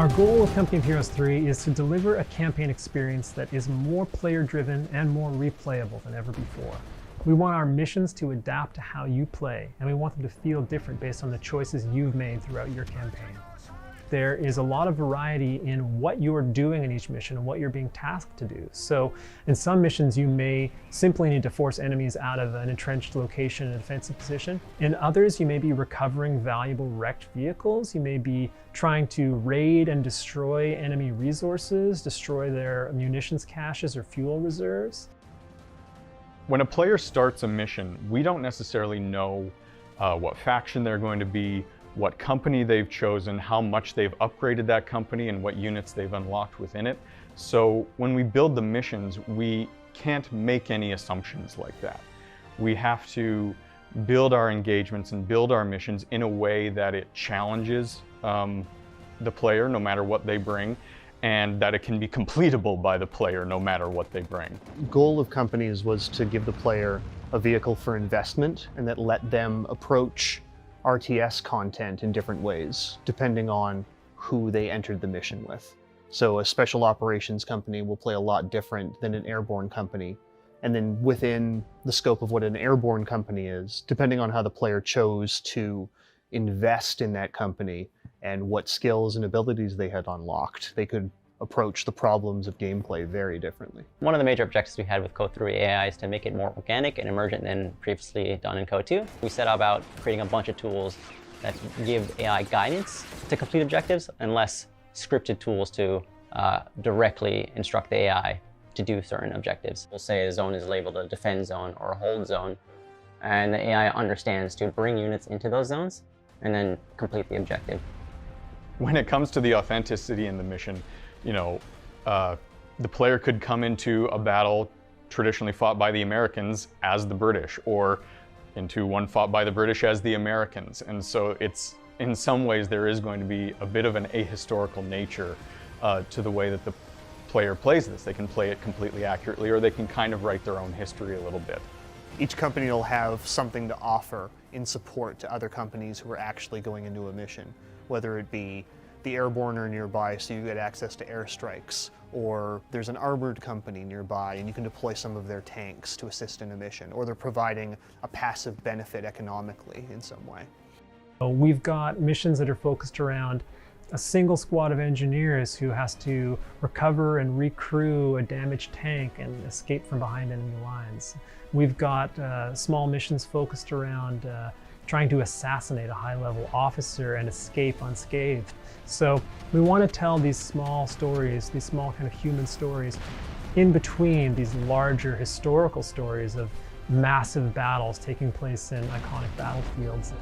Our goal with Company of Heroes 3 is to deliver a campaign experience that is more player-driven and more replayable than ever before. We want our missions to adapt to how you play, and we want them to feel different based on the choices you've made throughout your campaign. There is a lot of variety in what you're doing in each mission and what you're being tasked to do. So in some missions, you may simply need to force enemies out of an entrenched location in a defensive position. In others, you may be recovering valuable wrecked vehicles. You may be trying to raid and destroy enemy resources, destroy their munitions caches or fuel reserves. When a player starts a mission, we don't necessarily know what faction they're going to be, what company they've chosen, how much they've upgraded that company, and what units they've unlocked within it. So when we build the missions, we can't make any assumptions like that. We have to build our engagements and build our missions in a way that it challenges the player, no matter what they bring, and that it can be completable by the player, no matter what they bring. The goal of companies was to give the player a vehicle for investment and that let them approach RTS content in different ways, depending on who they entered the mission with. So a special operations company will play a lot different than an airborne company. And then within the scope of what an airborne company is, depending on how the player chose to invest in that company and what skills and abilities they had unlocked, they could approach the problems of gameplay very differently. One of the major objectives we had with Code 3 AI is to make it more organic and emergent than previously done in Code 2. We set about creating a bunch of tools that give AI guidance to complete objectives and less scripted tools to directly instruct the AI to do certain objectives. We'll say a zone is labeled a defend zone or a hold zone, and the AI understands to bring units into those zones and then complete the objective. When it comes to the authenticity in the mission, the player could come into a battle traditionally fought by the Americans as the British, or into one fought by the British as the Americans. And so it's, in some ways, there is going to be a bit of an ahistorical nature to the way that the player plays this. They can play it completely accurately, or they can kind of write their own history a little bit. Each company will have something to offer in support to other companies who are actually going into a mission, whether it be the airborne are nearby so you get access to airstrikes, or there's an armored company nearby and you can deploy some of their tanks to assist in a mission, or they're providing a passive benefit economically in some way. We've got missions that are focused around a single squad of engineers who has to recover and recrew a damaged tank and escape from behind enemy lines. We've got small missions focused around trying to assassinate a high-level officer and escape unscathed. So we want to tell these small stories, these small kind of human stories, in between these larger historical stories of massive battles taking place in iconic battlefields.